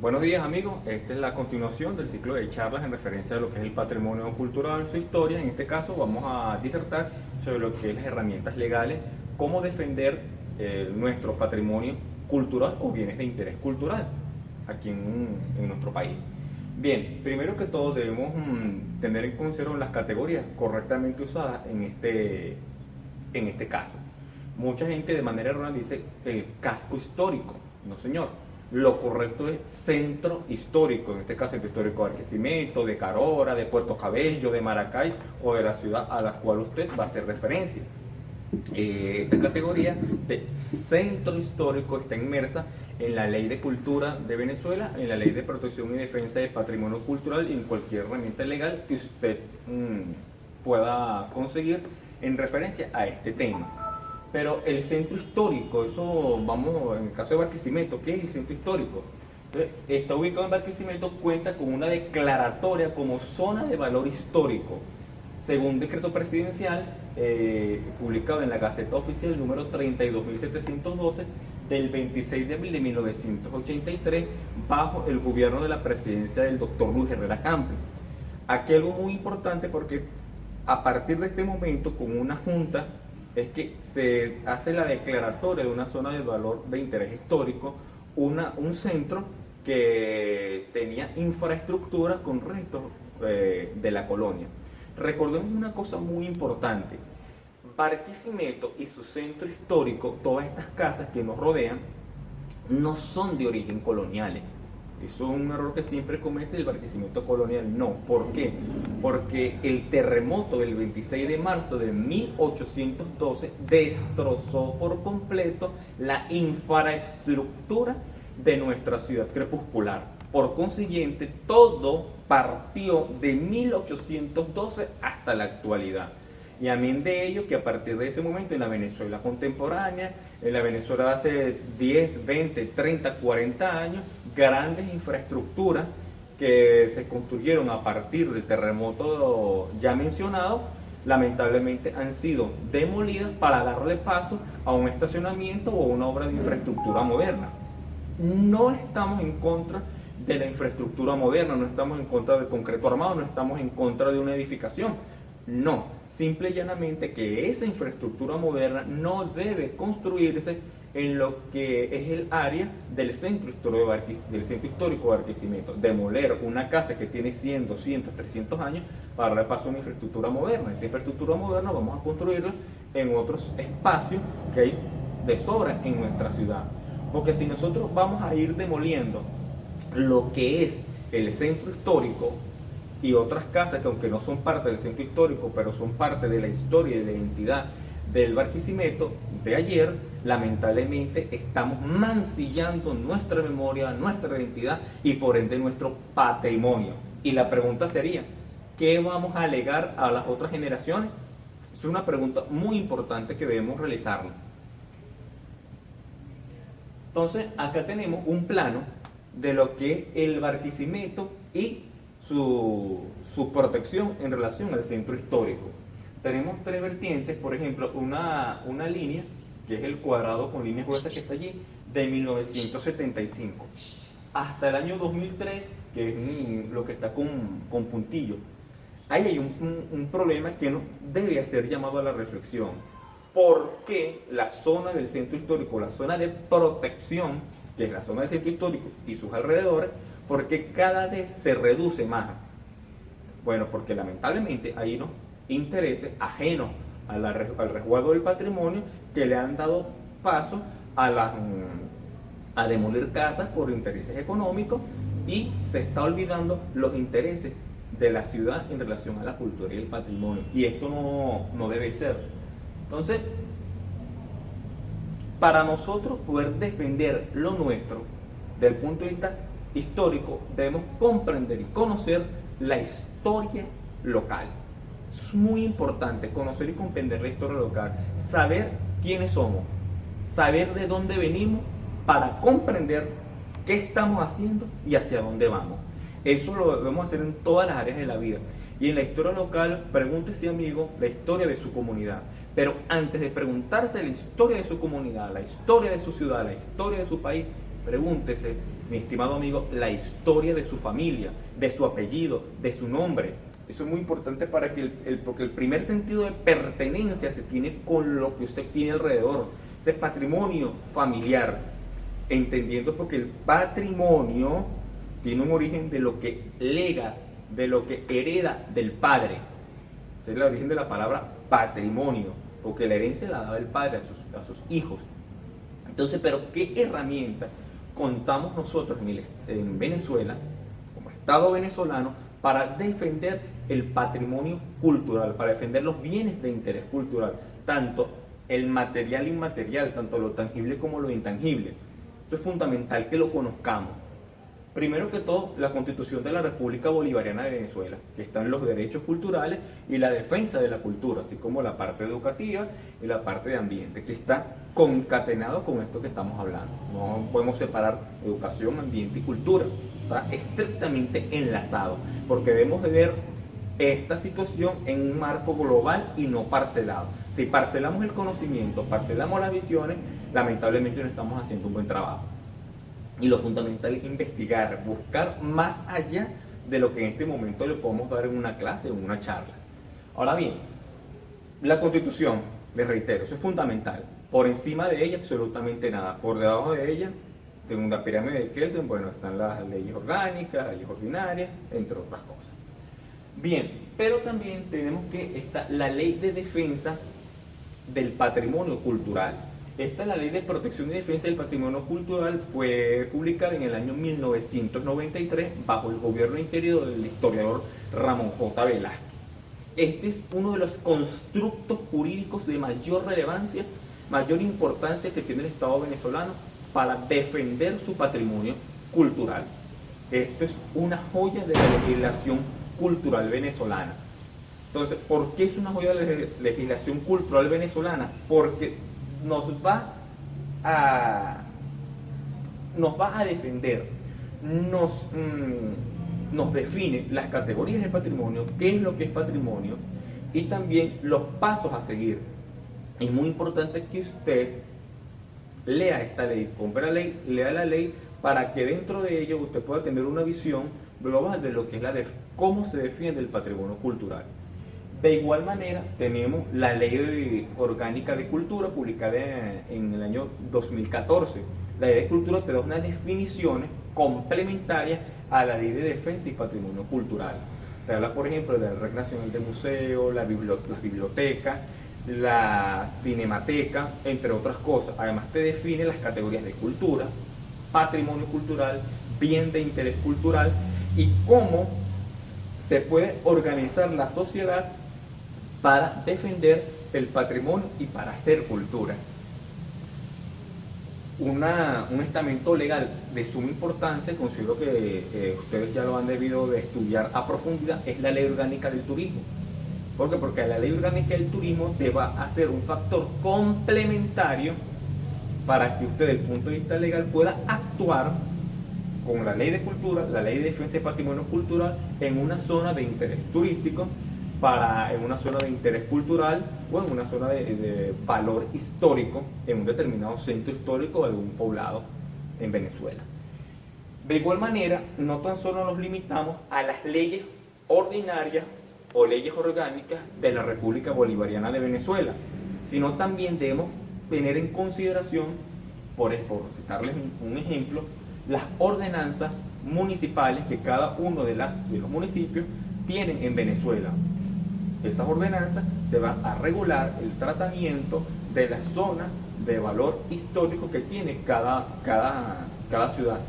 Buenos días amigos, esta es la continuación del ciclo de charlas en referencia a lo que es el patrimonio cultural, su historia. En este caso vamos a disertar sobre lo que es las herramientas legales, cómo defender nuestro patrimonio cultural o bienes de interés cultural aquí en nuestro país. Bien, primero que todo debemos tener en consideración las categorías correctamente usadas en este caso. Mucha gente de manera errónea dice el casco histórico. No señor, lo correcto es centro histórico, en este caso centro histórico de Barquisimeto, de Carora, de Puerto Cabello, de Maracay o de la ciudad a la cual usted va a hacer referencia. Esta categoría de centro histórico está inmersa en la Ley de Cultura de Venezuela, en la Ley de Protección y Defensa del Patrimonio Cultural y en cualquier herramienta legal que usted pueda conseguir en referencia a este tema. Pero el centro histórico, eso vamos, en el caso de Barquisimeto, ¿qué es el centro histórico? Entonces, está ubicado en Barquisimeto, cuenta con una declaratoria como zona de valor histórico, según un decreto presidencial publicado en la Gaceta Oficial número 32.712 del 26 de abril de 1983, bajo el gobierno de la presidencia del doctor Luis Herrera Campos. Aquí algo muy importante porque a partir de este momento, con una junta, es que se hace la declaratoria de una zona de valor de interés histórico, un centro que tenía infraestructura con restos de la colonia. Recordemos una cosa muy importante: Barquisimeto y su centro histórico, todas estas casas que nos rodean, no son de origen coloniales. Eso es un error que siempre comete el Barquisimeto colonial. No, ¿por qué? Porque el terremoto del 26 de marzo de 1812 destrozó por completo la infraestructura de nuestra ciudad crepuscular. Por consiguiente, todo partió de 1812 hasta la actualidad. Y amén de ello, que a partir de ese momento en la Venezuela contemporánea, en la Venezuela de hace 10, 20, 30, 40 años, grandes infraestructuras que se construyeron a partir del terremoto ya mencionado, lamentablemente han sido demolidas para darle paso a un estacionamiento o a una obra de infraestructura moderna. No estamos en contra de la infraestructura moderna, no estamos en contra del concreto armado, no estamos en contra de una edificación. No, simple y llanamente que esa infraestructura moderna no debe construirse en lo que es el área del centro histórico de Barquisimeto. Demoler una casa que tiene 100, 200, 300 años para darle paso a una infraestructura moderna. Esa infraestructura moderna vamos a construirla en otros espacios que hay de sobra en nuestra ciudad. Porque si nosotros vamos a ir demoliendo lo que es el centro histórico y otras casas que, aunque no son parte del centro histórico, pero son parte de la historia y de la identidad del Barquisimeto de ayer, lamentablemente estamos mancillando nuestra memoria, nuestra identidad y por ende nuestro patrimonio. Y la pregunta sería, ¿qué vamos a legar a las otras generaciones? Es una pregunta muy importante que debemos realizarnos. Entonces, acá tenemos un plano de lo que es el Barquisimeto y su protección en relación al centro histórico. Tenemos tres vertientes, por ejemplo, una línea, que es el cuadrado con líneas gruesas que está allí, de 1975, hasta el año 2003, que es lo que está con puntillo. Ahí hay un problema que nos debe hacer llamado a la reflexión. ¿Por qué la zona del centro histórico, la zona de protección, que es la zona del centro histórico y sus alrededores, porque cada vez se reduce más? Bueno, porque lamentablemente hay unos intereses ajenos al resguardo del patrimonio que le han dado paso a demoler casas por intereses económicos, y se está olvidando los intereses de la ciudad en relación a la cultura y el patrimonio, y esto no debe ser. Entonces, para nosotros poder defender lo nuestro desde el punto de vista histórico, debemos comprender y conocer la historia local. Eso es muy importante, conocer y comprender la historia local, saber quiénes somos, saber de dónde venimos para comprender qué estamos haciendo y hacia dónde vamos. Eso lo debemos hacer en todas las áreas de la vida. Y en la historia local, pregúntese, amigo, la historia de su comunidad. Pero antes de preguntarse la historia de su comunidad, la historia de su ciudad, la historia de su país, pregúntese, mi estimado amigo, la historia de su familia, de su apellido, de su nombre. Eso es muy importante para que porque el primer sentido de pertenencia se tiene con lo que usted tiene alrededor, ese patrimonio familiar, entendiendo porque el patrimonio tiene un origen de lo que lega, de lo que hereda del padre. Ese es el origen de la palabra patrimonio, porque la herencia la daba el padre a sus hijos. Entonces, pero ¿qué herramienta contamos nosotros en Venezuela, como Estado venezolano, para defender el patrimonio cultural, para defender los bienes de interés cultural, tanto el material e inmaterial, tanto lo tangible como lo intangible? Eso es fundamental que lo conozcamos. Primero que todo, la Constitución de la República Bolivariana de Venezuela, que están los derechos culturales y la defensa de la cultura, así como la parte educativa y la parte de ambiente, que está concatenado con esto que estamos hablando. No podemos separar educación, ambiente y cultura. Está estrictamente enlazado, porque debemos de ver esta situación en un marco global y no parcelado. Si parcelamos el conocimiento, parcelamos las visiones, lamentablemente no estamos haciendo un buen trabajo. Y lo fundamental es investigar, buscar más allá de lo que en este momento le podemos dar en una clase o en una charla. Ahora bien, la Constitución, les reitero, eso es fundamental. Por encima de ella, absolutamente nada. Por debajo de ella, según la pirámide de Kelsen, bueno, están las leyes orgánicas, las leyes ordinarias, entre otras cosas. Bien, pero también tenemos que está la Ley de Defensa del Patrimonio Cultural. Esta, la Ley de Protección y Defensa del Patrimonio Cultural, fue publicada en el año 1993 bajo el gobierno interior del historiador Ramón J. Velázquez. Este es uno de los constructos jurídicos de mayor relevancia, mayor importancia que tiene el Estado venezolano para defender su patrimonio cultural. Esto es una joya de la legislación cultural venezolana. Entonces, ¿por qué es una joya de la legislación cultural venezolana? Porque nos va a defender, nos define las categorías de patrimonio, qué es lo que es patrimonio y también los pasos a seguir. Es muy importante que usted lea esta ley, compre la ley, lea la ley, para que dentro de ello usted pueda tener una visión global de lo que es cómo se defiende el patrimonio cultural. De igual manera, tenemos la Ley Orgánica de Cultura, publicada en el año 2014. La Ley de Cultura te da unas definiciones complementarias a la Ley de Defensa y Patrimonio Cultural. Te habla, por ejemplo, de la Red Nacional de Museos, las bibliotecas, la Cinemateca, entre otras cosas. Además, te define las categorías de cultura, patrimonio cultural, bien de interés cultural y cómo se puede organizar la sociedad para defender el patrimonio y para hacer cultura. Un estamento legal de suma importancia, considero que ustedes ya lo han debido de estudiar a profundidad, es la Ley Orgánica del Turismo. ¿Por qué? Porque la Ley Orgánica del Turismo te va a ser un factor complementario para que usted, desde el punto de vista legal, pueda actuar con la Ley de Cultura, la Ley de Defensa y Patrimonio Cultural en una zona de interés turístico, en una zona de interés cultural o en una zona de valor histórico en un determinado centro histórico de algún poblado en Venezuela. De igual manera, no tan solo nos limitamos a las leyes ordinarias o leyes orgánicas de la República Bolivariana de Venezuela, sino también debemos tener en consideración, por citarles un ejemplo, las ordenanzas municipales que cada uno de los municipios tienen en Venezuela. Esas ordenanzas te van a regular el tratamiento de las zonas de valor histórico que tiene cada ciudad.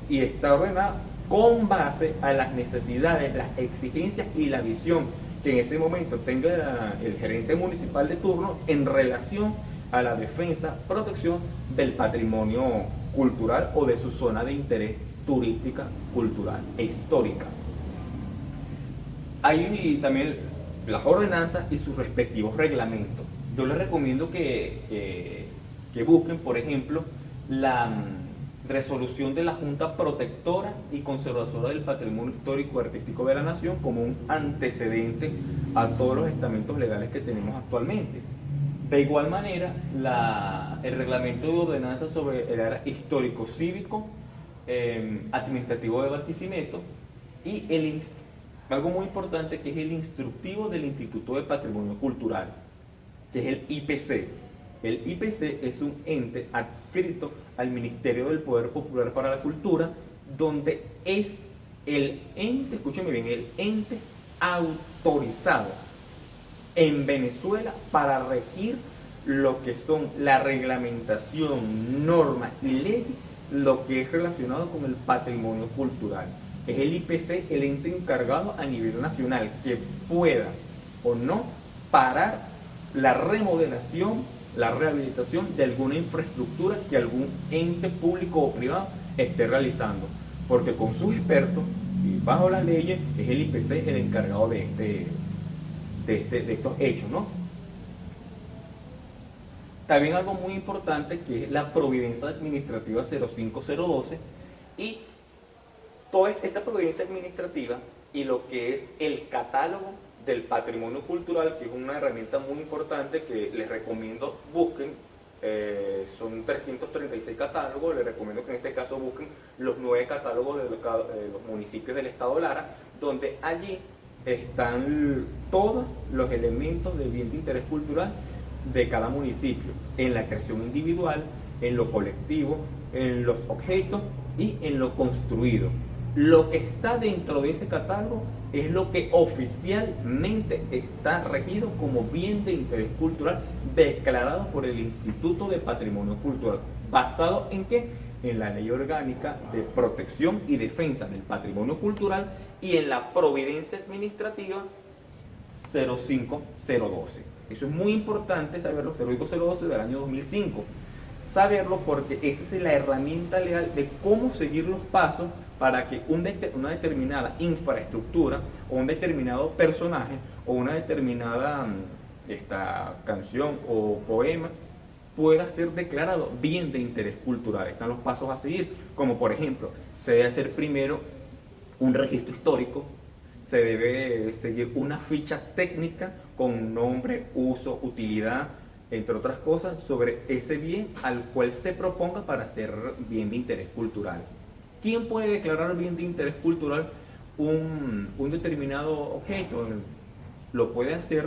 Y está ordenada con base a las necesidades, las exigencias y la visión que en ese momento tenga el gerente municipal de turno en relación a la defensa, protección del patrimonio cultural o de su zona de interés turística, cultural e histórica. Hay también las ordenanzas y sus respectivos reglamentos. Yo les recomiendo que busquen, por ejemplo, la resolución de la Junta Protectora y Conservadora del Patrimonio Histórico y Artístico de la Nación como un antecedente a todos los estamentos legales que tenemos actualmente. De igual manera, el reglamento de ordenanza sobre el área histórico-cívico administrativo de Barquisimeto y algo muy importante que es el instructivo del Instituto de Patrimonio Cultural, que es el IPC. El IPC es un ente adscrito al Ministerio del Poder Popular para la Cultura, donde es el ente, escúcheme bien, el ente autorizado en Venezuela para regir lo que son la reglamentación, normas y leyes, lo que es relacionado con el patrimonio cultural. Es el IPC el ente encargado a nivel nacional que pueda o no parar la remodelación, la rehabilitación de alguna infraestructura que algún ente público o privado esté realizando, porque con sus expertos y bajo las leyes es el IPC el encargado de estos hechos, ¿no? También algo muy importante que es la Providencia Administrativa 05012 y toda esta providencia administrativa y lo que es el catálogo del patrimonio cultural, que es una herramienta muy importante que les recomiendo busquen. Son 336 catálogos, les recomiendo que en este caso busquen los 9 catálogos de los municipios del estado Lara, donde allí están todos los elementos de bien de interés cultural de cada municipio, en la creación individual, en lo colectivo, en los objetos y en lo construido. Lo que está dentro de ese catálogo es lo que oficialmente está regido como bien de interés cultural declarado por el Instituto de Patrimonio Cultural. ¿Basado en qué? En la Ley Orgánica de Protección y Defensa del Patrimonio Cultural y en la Providencia Administrativa 05012. Eso es muy importante saberlo, 05012 del año 2005. Saberlo porque esa es la herramienta legal de cómo seguir los pasos para que una determinada infraestructura o un determinado personaje o una determinada canción o poema pueda ser declarado bien de interés cultural. Están los pasos a seguir, como por ejemplo, se debe hacer primero un registro histórico, se debe seguir una ficha técnica con nombre, uso, utilidad, entre otras cosas, sobre ese bien al cual se proponga para ser bien de interés cultural. ¿Quién puede declarar bien de interés cultural un determinado objeto? Lo puede hacer,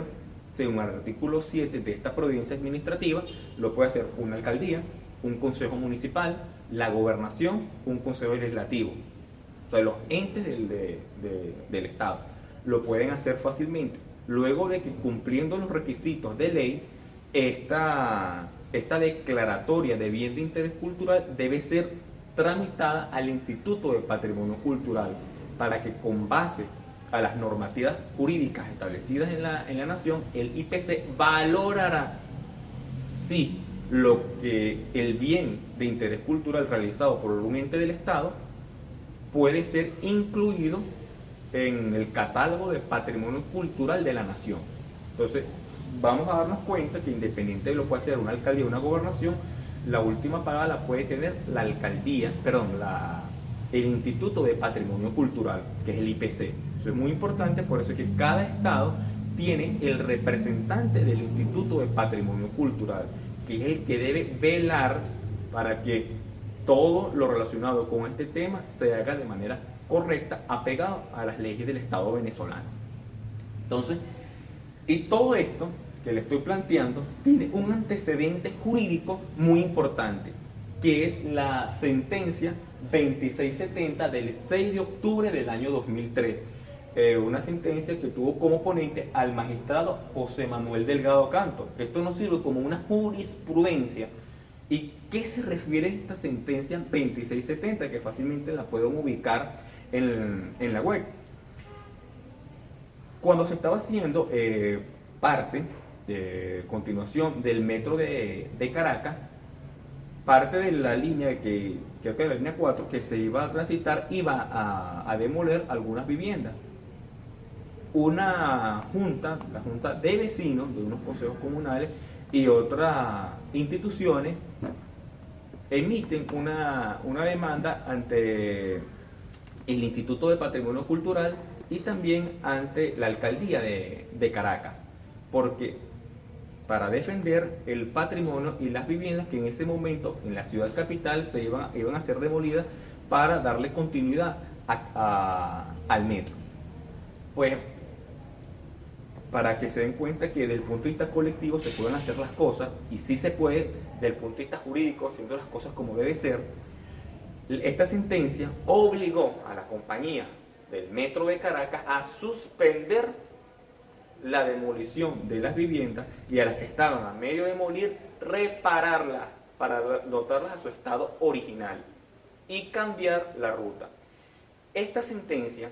según el artículo 7 de esta providencia administrativa, lo puede hacer una alcaldía, un consejo municipal, la gobernación, un consejo legislativo. O sea, los entes del Estado lo pueden hacer fácilmente. Luego de que cumpliendo los requisitos de ley, esta declaratoria de bien de interés cultural debe ser tramitada al Instituto de Patrimonio Cultural para que con base a las normativas jurídicas establecidas en la nación, el IPC valorará si lo que el bien de interés cultural realizado por un ente del Estado puede ser incluido en el catálogo de patrimonio cultural de la nación. Entonces, vamos a darnos cuenta que independiente de lo cual sea una alcaldía o una gobernación, la última palabra la puede tener la alcaldía, el Instituto de Patrimonio Cultural, que es el IPC. Eso es muy importante, por eso es que cada estado tiene el representante del Instituto de Patrimonio Cultural, que es el que debe velar para que todo lo relacionado con este tema se haga de manera correcta, apegado a las leyes del Estado venezolano. Entonces, y todo esto que le estoy planteando tiene un antecedente jurídico muy importante, que es la sentencia 2670 del 6 de octubre del año 2003. Una sentencia que tuvo como ponente al magistrado José Manuel Delgado Canto. Esto nos sirve como una jurisprudencia. ¿Y qué se refiere a esta sentencia 2670? Que fácilmente la pueden ubicar en la web. Cuando se estaba haciendo continuación del metro de Caracas, parte de la línea creo que la línea 4 que se iba a transitar iba a demoler algunas viviendas. La junta de vecinos de unos consejos comunales y otras instituciones emiten una demanda ante el Instituto de Patrimonio Cultural y también ante la alcaldía de Caracas, porque para defender el patrimonio y las viviendas que en ese momento en la ciudad capital se iban a ser demolidas para darle continuidad al metro. Pues, para que se den cuenta que desde el punto de vista colectivo se pueden hacer las cosas, y sí se puede desde el punto de vista jurídico, haciendo las cosas como debe ser, esta sentencia obligó a la compañía del Metro de Caracas a suspender la demolición de las viviendas, y a las que estaban a medio de morir, repararlas para dotarlas a su estado original y cambiar la ruta. Esta sentencia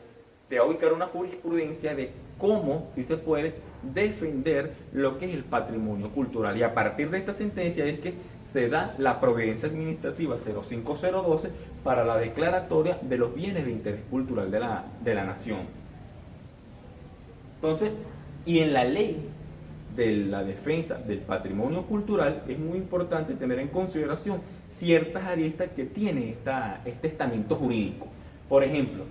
te va a ubicar una jurisprudencia de cómo, si se puede, defender lo que es el patrimonio cultural. Y a partir de esta sentencia es que se da la providencia administrativa 05012 para la declaratoria de los bienes de interés cultural de la nación. Entonces, y en la ley de la defensa del patrimonio cultural es muy importante tener en consideración ciertas aristas que tiene este estamento jurídico. Por ejemplo,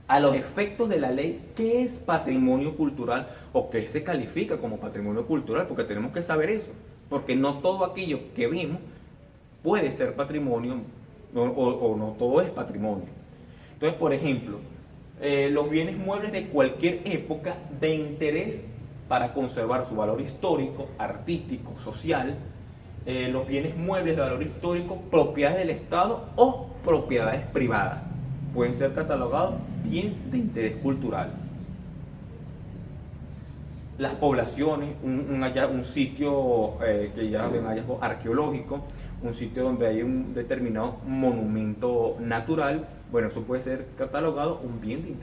a los efectos de la ley, ¿qué es patrimonio cultural o qué se califica como patrimonio cultural? Porque tenemos que saber eso, porque no todo aquello que vimos puede ser patrimonio o no todo es patrimonio. Entonces, por ejemplo, los bienes muebles de cualquier época de interés para conservar su valor histórico, artístico, social, los bienes muebles de valor histórico, propiedades del Estado o propiedades privadas, pueden ser catalogados bien de interés cultural. Las poblaciones, un sitio que ya ven hallazgo arqueológico, un sitio donde hay un determinado monumento natural, bueno, eso puede ser catalogado un bien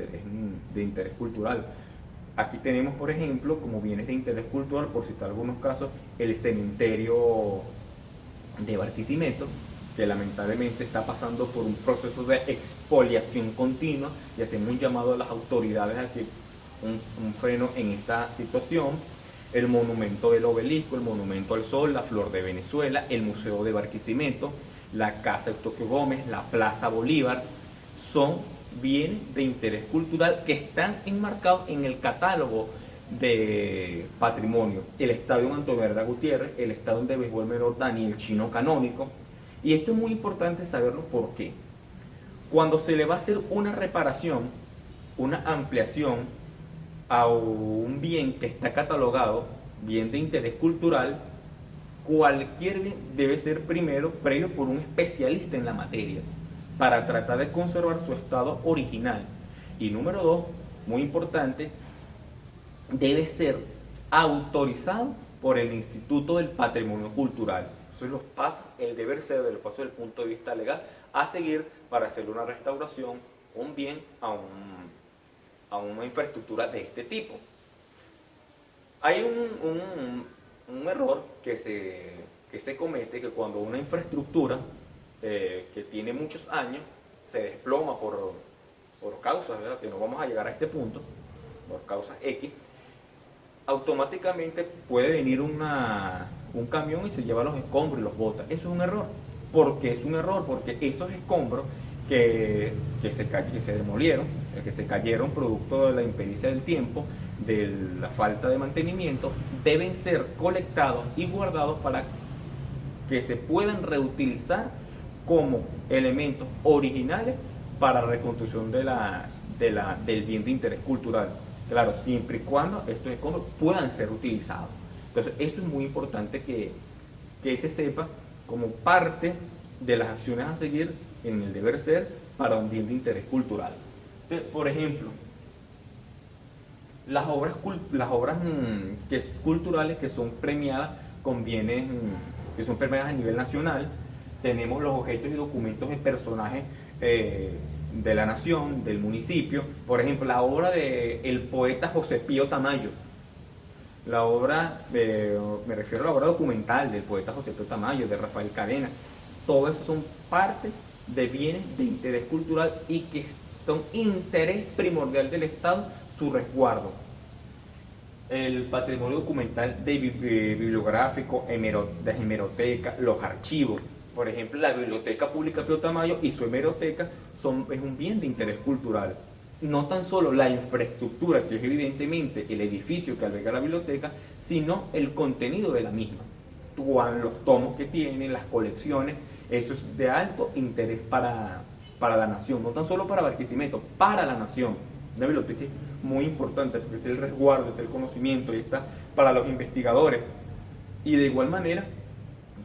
de interés cultural. Aquí tenemos, por ejemplo, como bienes de interés cultural, por citar algunos casos, el cementerio de Barquisimeto, que lamentablemente está pasando por un proceso de expoliación continua, y hacemos un llamado a las autoridades a que un freno en esta situación. El monumento del Obelisco, el monumento al Sol, la Flor de Venezuela, el Museo de Barquisimeto, la Casa Eustoquio Gómez, la Plaza Bolívar, son bienes de interés cultural que están enmarcados en el catálogo de patrimonio. El Estadio Antonio Herrera Gutiérrez, el Estadio de Béisbol Menor Daniel Chino Canónico. Y esto es muy importante saberlo porque cuando se le va a hacer una reparación, una ampliación a un bien que está catalogado bien de interés cultural, cualquier bien debe ser primero previo por un especialista en la materia para tratar de conservar su estado original. Y número dos, muy importante, debe ser autorizado por el Instituto del Patrimonio Cultural. Esos son los pasos, el deber ser del paso del punto de vista legal a seguir para hacer una restauración, un bien a una infraestructura de este tipo. Hay un error que se comete, que cuando una infraestructura que tiene muchos años se desploma por causas, ¿verdad?, que no vamos a llegar a este punto, por causas X, automáticamente puede venir un camión y se lleva los escombros y los bota. Eso es un error. ¿Por qué es un error? Porque esos escombros que se demolieron, que se cayeron producto de la impericia del tiempo, de la falta de mantenimiento, deben ser colectados y guardados para que se puedan reutilizar como elementos originales para la reconstrucción del bien de interés cultural. Claro, siempre y cuando estos escombros puedan ser utilizados. Entonces, esto es muy importante que se sepa como parte de las acciones a seguir en el deber ser para un bien de interés cultural. Entonces, por ejemplo, las obras culturales que son premiadas con bienes que son premiadas a nivel nacional, tenemos los objetos y documentos de personajes de la nación, del municipio. Por ejemplo, la obra del poeta José Pío Tamayo, la obra, me refiero a la obra documental del poeta José Pío Tamayo, de Rafael Cadena. Todo eso son parte de bienes de interés cultural y que son interés primordial del Estado su resguardo. El patrimonio documental bibliográfico, de hemeroteca, los archivos. Por ejemplo, la Biblioteca Pública Pío Tamayo y su hemeroteca es un bien de interés cultural. No tan solo la infraestructura, que es evidentemente el edificio que alberga la biblioteca, sino el contenido de la misma. Los tomos que tiene, las colecciones, eso es de alto interés para para la nación, no tan solo para Barquisimeto, para la nación. Una biblioteca muy importante porque está el resguardo, está el conocimiento y está para los investigadores. Y de igual manera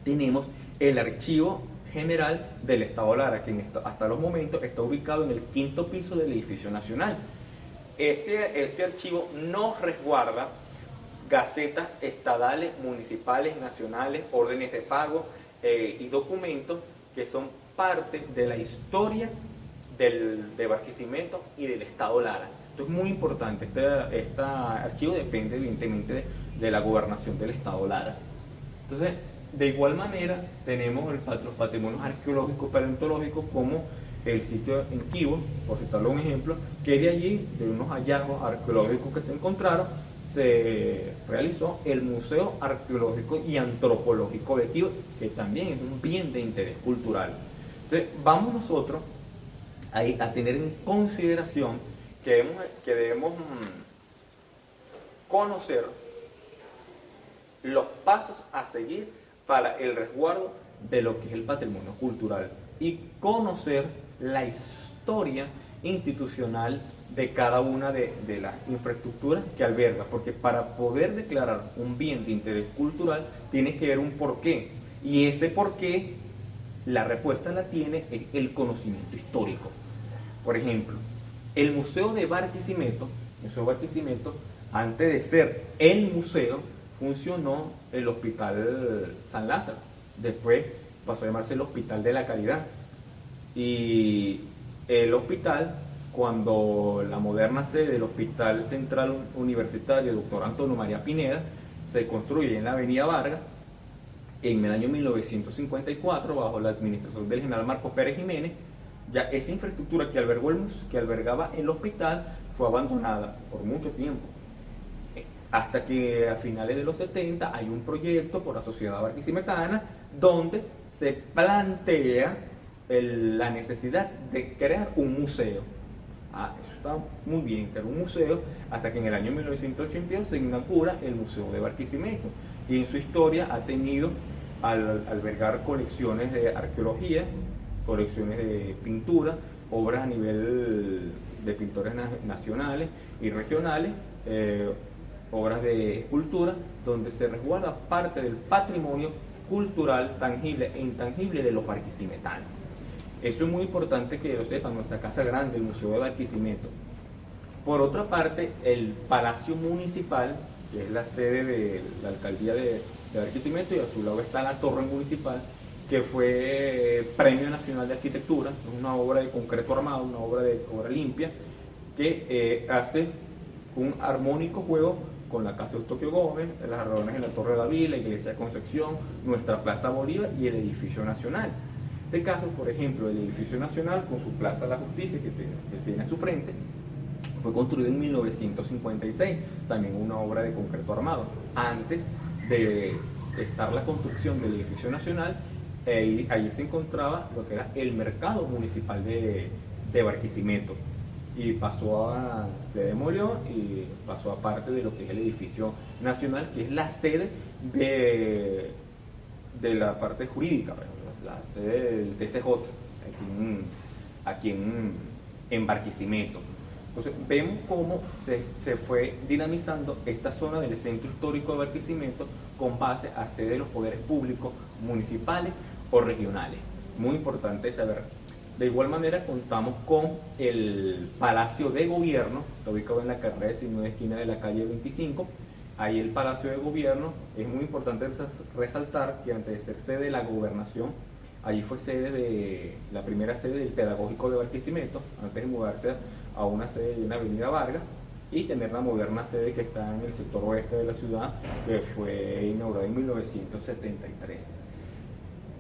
tenemos el Archivo General del Estado Lara, que hasta los momentos está ubicado en el 5º piso del edificio nacional. Este archivo nos resguarda gacetas estadales, municipales, nacionales, órdenes de pago y documentos que son parte de la historia de Barquisimeto y del Estado Lara. Esto es muy importante. Este archivo depende evidentemente de la gobernación del Estado Lara. Entonces, de igual manera, tenemos los patrimonios arqueológicos paleontológicos como el sitio en Quibo, por citarlo un ejemplo, que de allí, de unos hallazgos arqueológicos que se encontraron, se realizó el Museo Arqueológico y Antropológico de Quibo, que también es un bien de interés cultural. Entonces, vamos nosotros a tener en consideración que debemos conocer los pasos a seguir para el resguardo de lo que es el patrimonio cultural y conocer la historia institucional de cada una de las infraestructuras que alberga, porque para poder declarar un bien de interés cultural tiene que haber un porqué, y ese porqué la respuesta la tiene el conocimiento histórico. Por ejemplo, el Museo de Barquisimeto, antes de ser el museo, funcionó el Hospital San Lázaro. Después pasó a llamarse el Hospital de la Caridad. Y el hospital, cuando la moderna sede del Hospital Central Universitario Dr. Antonio María Pineda se construye en la Avenida Vargas, en el año 1954, bajo la administración del general Marcos Pérez Jiménez, ya esa infraestructura que albergaba el hospital fue abandonada por mucho tiempo. Hasta que a finales de los 70 hay un proyecto por la Sociedad Barquisimetana donde se plantea la necesidad de crear un museo. Eso está muy bien, crear un museo, hasta que en el año 1982 se inaugura el Museo de Barquisimeto. Y en su historia ha tenido al albergar colecciones de arqueología, colecciones de pintura, obras a nivel de pintores nacionales y regionales, obras de escultura, donde se resguarda parte del patrimonio cultural tangible e intangible de los barquisimetanos. Eso es muy importante que lo sepan, nuestra casa grande, el Museo de Barquisimeto. Por otra parte, el Palacio Municipal, que es la sede de la alcaldía de Barquisimeto, y a su lado está la Torre Municipal, que fue Premio Nacional de Arquitectura, es una obra de concreto armado, una obra limpia, que hace un armónico juego con la Casa Eustoquio Gómez, las reuniones en la Torre de la Vila, la Iglesia de Concepción, nuestra Plaza Bolívar y el Edificio Nacional. En este caso, por ejemplo, el Edificio Nacional, con su Plaza de la Justicia que tiene a su frente, fue construido en 1956, también una obra de concreto armado. Antes de estar la construcción del Edificio Nacional, allí se encontraba lo que era el mercado municipal de Barquisimeto, y se demolió y pasó a parte de lo que es el Edificio Nacional, que es la sede de la parte jurídica, la sede del TCJ aquí en Barquisimeto. Entonces vemos cómo se fue dinamizando esta zona del centro histórico de Barquisimeto con base a sede de los poderes públicos municipales o regionales. Muy importante saber. De igual manera contamos con el Palacio de Gobierno, está ubicado en la carrera 19 esquina de la calle 25. Ahí el Palacio de Gobierno, es muy importante resaltar que antes de ser sede de la gobernación, allí fue la primera sede del Pedagógico de Barquisimeto, antes de mudarse a una sede de una Avenida Vargas y tener la moderna sede que está en el sector oeste de la ciudad, que fue inaugurada en 1973.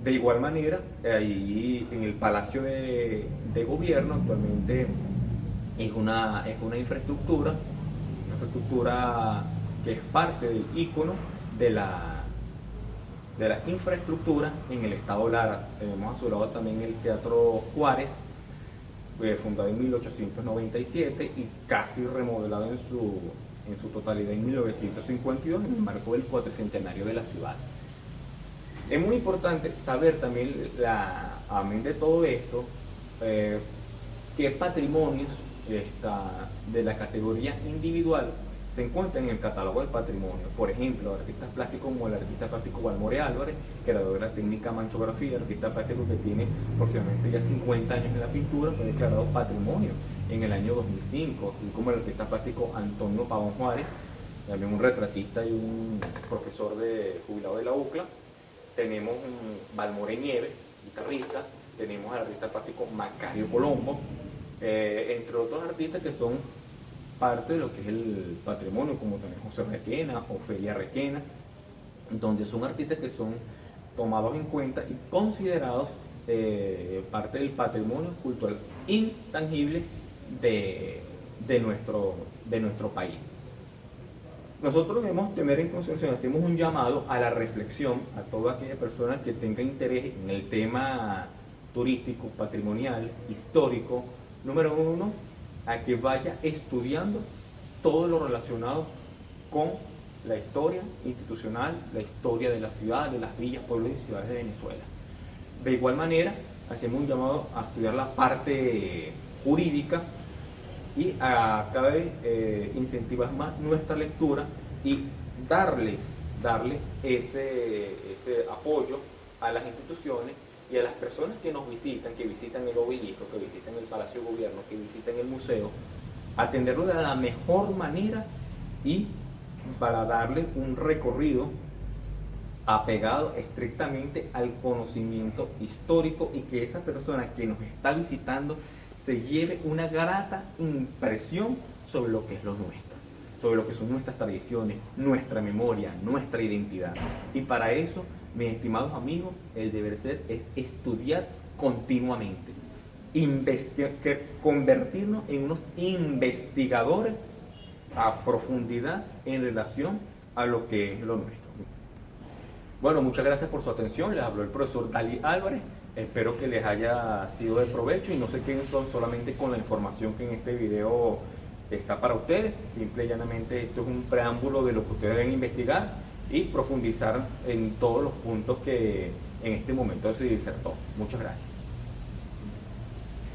De igual manera, ahí en el Palacio de Gobierno actualmente es una infraestructura que es parte del ícono de la infraestructura en el estado Lara. Tenemos a su lado también el Teatro Juárez, fundado en 1897 y casi remodelado en su totalidad en 1952 en el marco del 400º de la ciudad. Es muy importante saber también, amén de todo esto, eh, qué patrimonios de la categoría individual se encuentran en el catálogo del patrimonio. Por ejemplo, artistas plásticos como el artista plástico Valmore Álvarez, creador de la técnica manchografía, artista plástico que tiene aproximadamente ya 50 años en la pintura, fue declarado patrimonio en el año 2005, y como el artista plástico Antonio Pavón Juárez, también un retratista y un profesor jubilado de la UCLA. Tenemos Valmore Nieves, guitarrista, tenemos al artista plástico Macario Colombo, entre otros artistas que son parte de lo que es el patrimonio, como también José Requena, Ofelia Requena, donde son artistas que son tomados en cuenta y considerados parte del patrimonio cultural intangible de nuestro país. Nosotros debemos tener en consideración, hacemos un llamado a la reflexión a toda aquella persona que tenga interés en el tema turístico, patrimonial, histórico. Número uno, a que vaya estudiando todo lo relacionado con la historia institucional, la historia de la ciudad, de las villas, pueblos y ciudades de Venezuela. De igual manera, hacemos un llamado a estudiar la parte jurídica y a cada vez incentivar más nuestra lectura y darle ese apoyo a las instituciones y a las personas que nos visitan, que visitan el obelisco, que visitan el Palacio de Gobierno, que visitan el museo, atenderlo de la mejor manera y para darle un recorrido apegado estrictamente al conocimiento histórico, y que esa persona que nos está visitando se lleve una grata impresión sobre lo que es lo nuestro, sobre lo que son nuestras tradiciones, nuestra memoria, nuestra identidad. Y para eso, mis estimados amigos, el deber ser es estudiar continuamente, convertirnos en unos investigadores a profundidad en relación a lo que es lo nuestro. Bueno, muchas gracias por su atención. Les habló el profesor Dalí Álvarez. Espero que les haya sido de provecho y no se queden solamente con la información que en este video está para ustedes. Simple y llanamente esto es un preámbulo de lo que ustedes deben investigar y profundizar en todos los puntos que en este momento se disertó. Muchas gracias.